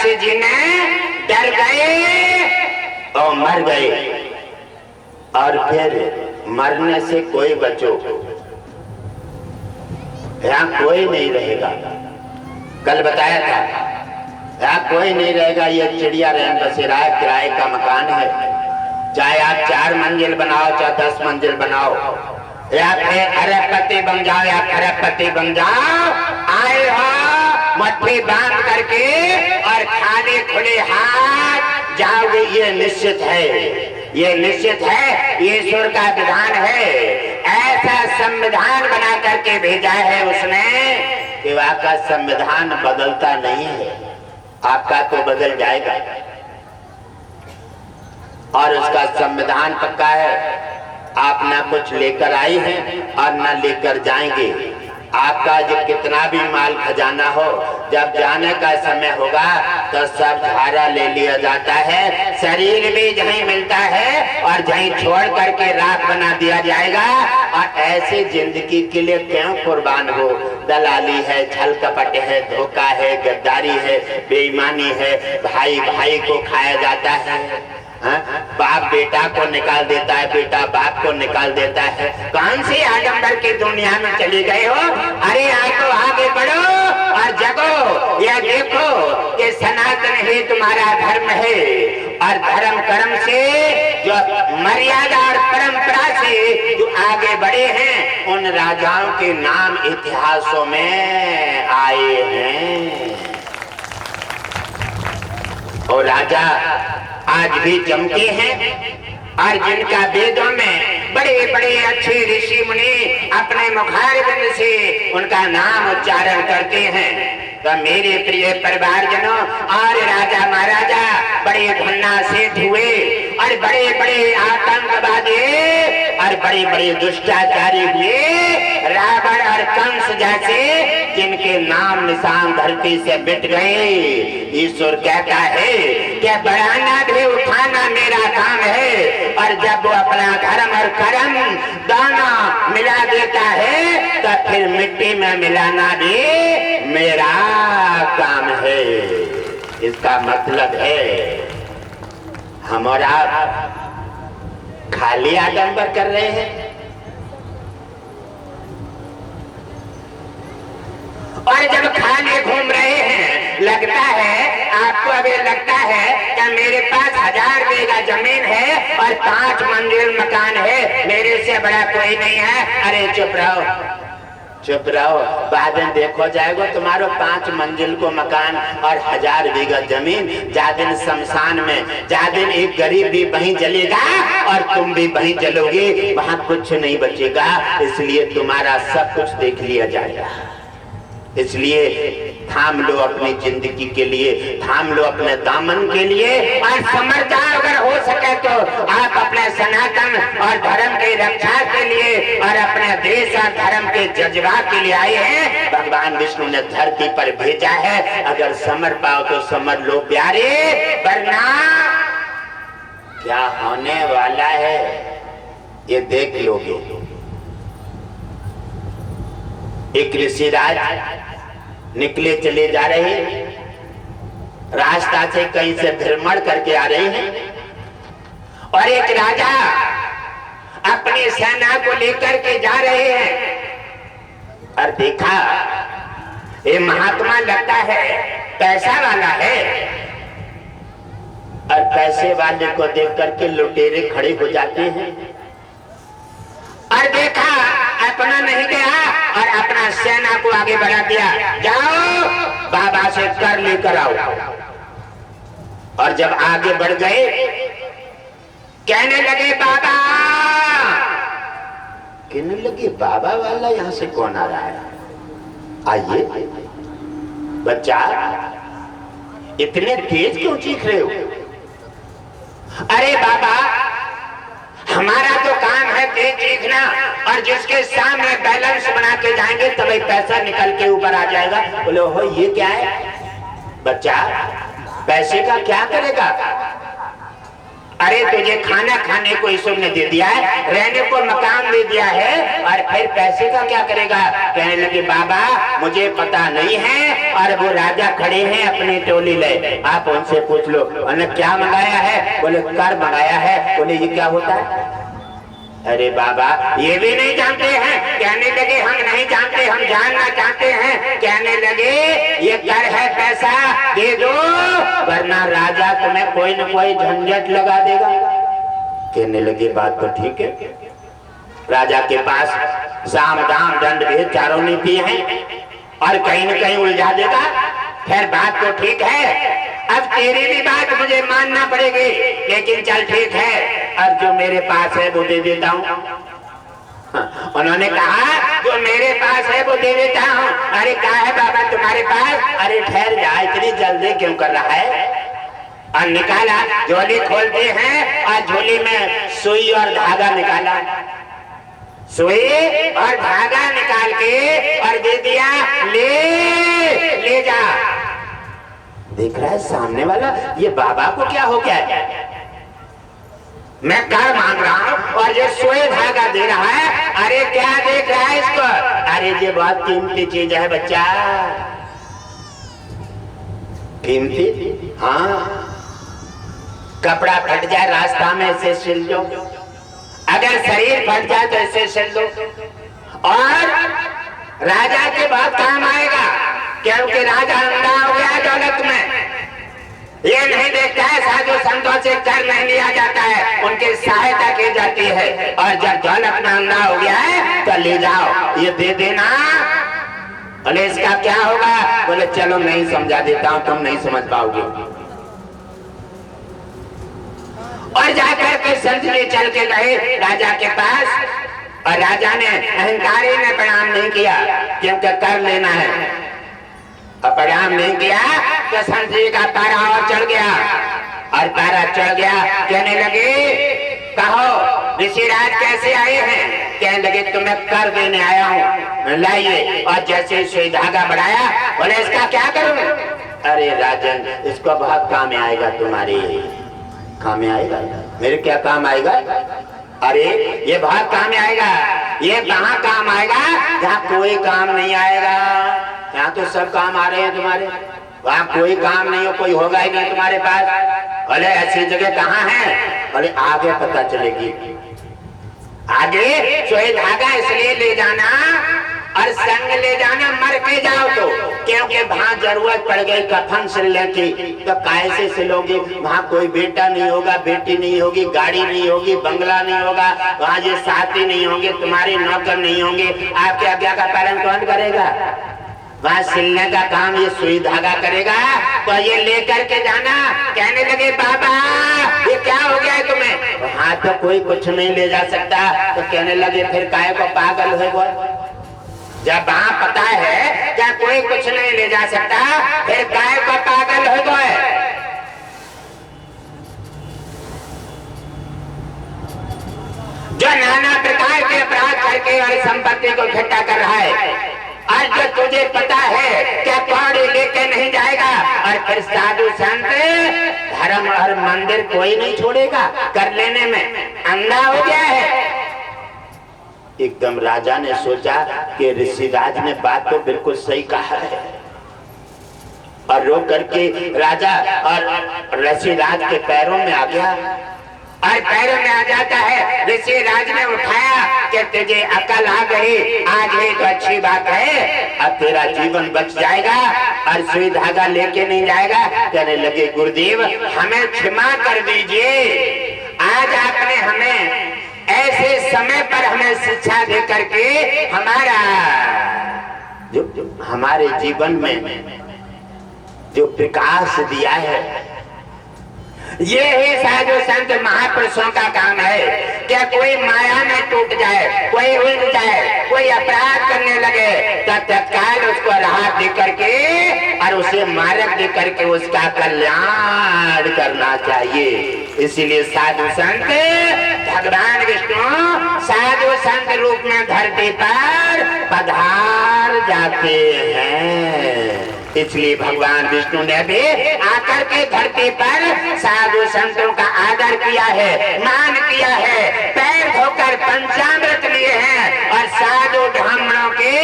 से जीने डर गए और मर गए। और फिर मरने से कोई बचो, यहाँ कोई नहीं रहेगा। कल बताया था यहाँ कोई नहीं रहेगा। ये चिड़िया रहन बसेरा है, किराए का मकान है। चाहे आप 4 मंजिल बनाओ चाहे 10 मंजिल बनाओ, या फिर अरबपति बन जाओ या खरबपति बन जाओ, आए हो मट्टी बांध करके और खाली खुले हाथ जाओगे, ये निश्चित है, ये निश्चित है। ये ईश्वर का विधान है। ऐसा संविधान बना करके भेजा है उसने कि वहाँ का संविधान बदलता नहीं है। आपका तो बदल जाएगा और उसका संविधान पक्का है। आप ना कुछ लेकर आई हैं और ना लेकर जाएंगे। आपका जो कितना भी माल खजाना हो, जब जाने का समय होगा तो सब धारा ले लिया जाता है। शरीर भी जहीं मिलता है और जहीं छोड़ करके राख बना दिया जाएगा। और ऐसी जिंदगी के लिए क्यों कुर्बान हो? दलाली है, छल कपट है, धोखा है, गद्दारी है, बेईमानी है, भाई भाई को खाया जाता है। बाप बेटा को निकाल देता है, बेटा बाप को निकाल देता है। कौन सी आडंबर की दुनिया में चले गए हो? अरे तो आगे बढ़ो और जगो। यह देखो कि सनातन ही तुम्हारा धर्म है और धर्म कर्म से जो मर्यादा और परंपरा से जो आगे बढ़े हैं, उन राजाओं के नाम इतिहासों में आए हैं। और राजा आज भी चमके हैं और जिनका वेदों में बड़े बड़े अच्छे ऋषि मुनि अपने मुखारबिंद से उनका नाम उच्चारण करते हैं। तो मेरे प्रिय परिवारजनों और राजा महाराजा बड़े धन्ना सेठ हुए और बड़े बड़े आतंकवादी और बड़े बड़े दुष्टाचारी हुए। रावण और कंस जैसे जिनके नाम निशान धरती से मिट गए। ईश्वर कहता है कि बढ़ाना भी उठाना मेरा काम है, और जब वो अपना धर्म और कर्म दोनों मिला देता है तो फिर मिट्टी में मिलाना भी मेरा काम है। इसका मतलब है हम और आप खाली आडंबर कर रहे हैं और जब खाली घूम रहे हैं, लगता है आपको अभी लगता है कि मेरे पास 1000 बीघा जमीन है और 5 मंजिल मकान है, मेरे से बड़ा कोई नहीं है। अरे चुप रहो, चुप रहो। बाद में देखो जाएगा तुम्हारो 5 मंजिल को मकान और 1000 बीघा जमीन। जा दिन शमशान में, जा दिन एक गरीब भी वहीं जलेगा और तुम भी वहीं जलोगे, वहां कुछ नहीं बचेगा। इसलिए तुम्हारा सब कुछ देख लिया जाएगा। इसलिए थाम लो अपनी जिंदगी के लिए, थाम लो अपने दामन के लिए और समझ जाओ। अगर हो सके तो आप अपने सनातन और धर्म की रक्षा के लिए और अपने देश और धर्म के जज्बात के लिए आए हैं। भगवान विष्णु ने धरती पर भेजा है। अगर समझ पाओ तो समझ लो प्यारे, वरना क्या होने वाला है ये देख लोगे। एक ऋषिराज निकले चले जा रहे हैं, रास्ता से कहीं से भ्रमण करके आ रहे हैं और एक राजा अपनी सेना को लेकर के जा रहे हैं और देखा ये महात्मा लगता है पैसा वाला है। और पैसे वाले को देख करके लुटेरे खड़े हो जाते हैं और देखा अपना नहीं गया और अपना सेना को आगे बढ़ा दिया। जाओ बाबा से कर लेकर आओ। और जब आगे बढ़ गए कहने लगे बाबा, कहने लगे बाबा वाला यहाँ से कौन आ रहा है? आइए बच्चा, इतने तेज क्यों चीख रहे हो? अरे बाबा, हमारा तो काम है तेज चीखना, और जिसके सामने बैलेंस बना के जाएंगे तभी पैसा निकल के ऊपर आ जाएगा। बोले हो ये क्या है? बच्चा पैसे का क्या करेगा? अरे तुझे खाना खाने को ईश्वर ने दे दिया है, रहने को मकान दे दिया है, और फिर पैसे का क्या करेगा? कहने लगे बाबा मुझे पता नहीं है, और वो राजा खड़े हैं अपनी टोली ले, आप उनसे पूछ लो। उन्होंने क्या मंगाया है? बोले कर मंगाया है। बोले ये क्या होता है? अरे बाबा ये भी नहीं जानते हैं। कहने लगे हम नहीं जानते, हम जानना चाहते हैं। कहने लगे ये कर है, पैसा दे दो वरना राजा तुम्हें कोई न कोई झंझट लगा देगा। कहने लगे बात तो ठीक है। राजा के पास साम दाम दंड भेद चारों नीति हैं और कहीं न कहीं उलझा देगा। खैर बात तो ठीक है, अब तेरी भी बात मुझे मानना पड़ेगी, लेकिन चल ठीक है, और जो मेरे पास है वो दे देता हूँ। उन्होंने कहा जो मेरे पास है वो दे देता हूँ। अरे क्या है बाबा तुम्हारे पास? अरे ठहर जा, इतनी जल्दी क्यों कर रहा है? और निकाला, झोली खोलते हैं और झोली में सुई और धागा निकाला, सुई और धागा निकाल के और दे दिया, ले जा। देख रहा है सामने वाला ये बाबा को क्या हो गया है? मैं कर मांग रहा हूँ और ये सुई धागा दे रहा है। अरे क्या देख रहा है इसको? अरे ये बहुत कीमती चीज है बच्चा। कीमती? हाँ, कपड़ा फट जाए रास्ता में इसे सिल दो, अगर शरीर फट जाए तो इसे सिल दो, और राजा के बहुत काम आएगा, क्योंकि राजा अंधा हो गया दौलत में। ये नहीं देखता है साधु संतों से कर नहीं लिया जाता है, उनकी सहायता की जाती है, और जब दौलत में अंधा हो गया है तो ले जाओ, ये दे देना। बोले इसका क्या होगा? बोले चलो नहीं समझा देता हूं, तुम नहीं समझ पाओगे। और जाकर के संत जी चल के गए राजा के पास, और राजा ने अहंकारी ने प्रणाम नहीं किया क्योंकि कर लेना है, और प्रणाम नहीं किया तो संत जी का पारा और चढ़ गया, और पारा चढ़ गया। कहने लगे कहो ऋषिराज कैसे आए हैं? कहने लगे तुम्हें कर देने आया हूँ, लाइए। और जैसे सुई धागा बढ़ाया, बोले इसका क्या करूं? अरे राजन इसको बहुत काम में आएगा, तुम्हारे काम में आएगा। मेरे क्या काम आएगा? अरे ये बहुत काम में आएगा। ये कहाँ काम आएगा? जहाँ कोई काम नहीं आएगा। यहाँ तो सब काम आ रहे हैं तुम्हारे, वहाँ कोई काम नहीं हो, कोई होगा ही नहीं तुम्हारे पास। बोले ऐसी जगह कहाँ है? बोले आगे पता चलेगी। आगे सुई धागा इसलिए ले जाना और संग ले जाना, मर के जाओ तो, क्योंकि वहां जरूरत पड़ गई कफन सिलने की तो कैसे सिलोगे? वहां कोई बेटा नहीं होगा, बेटी नहीं होगी, गाड़ी नहीं होगी, बंगला नहीं होगा, वहां ये साथी नहीं होंगे, तुम्हारे नौकर नहीं होंगे, आपके आज्ञा का पालन कौन करेगा? वहां सिलने का काम ये सुई धागा करेगा, तो ये लेकर के जाना। कहने लगे बाबा ये क्या हो गया है तुम्हें? वहां तो कोई कुछ नहीं ले जा सकता। तो कहने लगे फिर काहे को पागल है बोल? जब वहां पता है क्या कोई कुछ नहीं ले जा सकता, फिर काहे को पागल हो गए? जो नाना प्रकार के अपराध करके और संपत्ति को इकट्ठा कर रहा है, आज जो तुझे पता है क्या कौड़ी लेके नहीं जाएगा, और फिर साधु संत धर्म और मंदिर कोई नहीं छोड़ेगा कर लेने में, अंधा हो गया है। एकदम राजा ने सोचा कि ऋषिराज ने बात तो बिल्कुल सही कहा है, और रो करके राजा और ऋषिराज के पैरों में आ गया, और पैरों में आ जाता है। ऋषिराज ने उठाया कि तुझे अकल आ गई, आज ही तो अच्छी बात है, अब तेरा जीवन बच जाएगा और सुई धागा लेके नहीं जाएगा। कहने लगे गुरुदेव हमें क्षमा कर दीजिए, आज आपने हमें ऐसे समय पर हमें शिक्षा दे करके हमारा जो हमारे जीवन में जो विकास दिया है, ये ही साधु संत महापुरुषों का काम है। क्या कोई माया में टूट जाए, कोई उलझ जाए, कोई अपराध करने लगे तो तत्काल उसको राहत दे करके और उसे मार्ग दे करके उसका कल्याण करना चाहिए। इसीलिए साधु संत भगवान विष्णु साधु संत रूप में धरती पर पधार जाते हैं। इसलिए भगवान विष्णु ने भी आकर के धरती पर साधु संतों का आदर किया है, मान किया है, पैर धोकर पंचामृत लिए हैं और साधु ब्राह्मणों के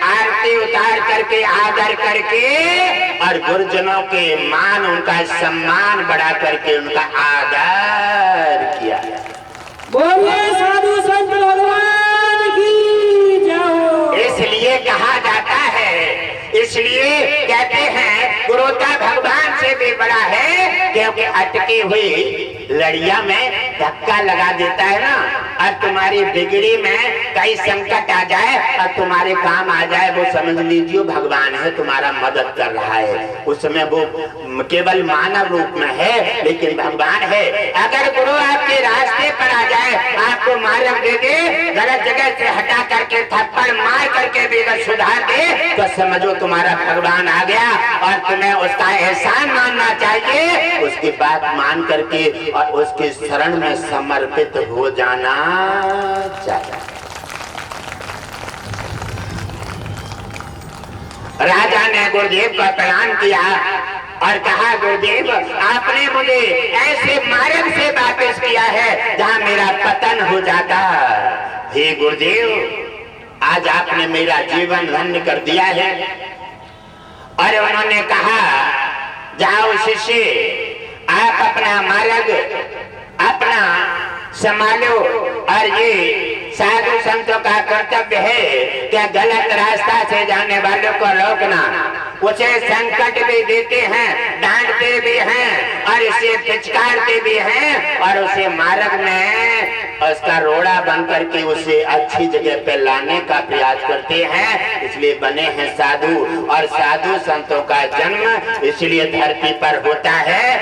आरती उतार करके आदर करके और गुरुजनों के मान उनका सम्मान बढ़ा करके उनका आदर किया। बोलिए साधु संत भगवान की जय। इसलिए कहा जाता है, इसलिए कहते हैं गुरुता भगवान से भी बड़ा है, क्योंकि अटकी हुई लड़िया में धक्का लगा देता है ना, और तुम्हारी बिगड़ी में कई संकट आ जाए और तुम्हारे काम आ जाए, वो समझ लीजिए भगवान है तुम्हारा मदद कर रहा है। उसमें वो केवल मानव रूप में है, लेकिन भगवान है। अगर गुरु आपके रास्ते पर आ जाए, आपको मार्ग दे दे, गलत जगह से हटा करके थप्पड़ मार करके भी अगर सुधार दे, तो समझो तुम्हारा भगवान आ गया और तुम्हें उसका एहसान मानना चाहिए, उसकी बात मान करके और उसके शरण में समर्पित हो जाना चाहिए। राजा ने गुरुदेव को प्रणाम किया और कहा, गुरुदेव आपने मुझे ऐसे मार्ग से वापस किया है जहां मेरा पतन हो जाता। हे गुरुदेव, आज आपने मेरा जीवन धन्य कर दिया है। और उन्होंने कहा, जाओ शिष्य, आप अपना मार्ग अपना संभालो, और ये साधु संतों का कर्तव्य है कि गलत रास्ता से जाने वालों को रोकना। उसे संकट भी देते हैं, डांटते भी हैं और उसे पिचकारते भी हैं और उसे मार्ग में उसका रोड़ा बन करके उसे अच्छी जगह पे लाने का प्रयास करते हैं। इसलिए बने हैं साधु, और साधु संतों का जन्म इसलिए धरती पर होता है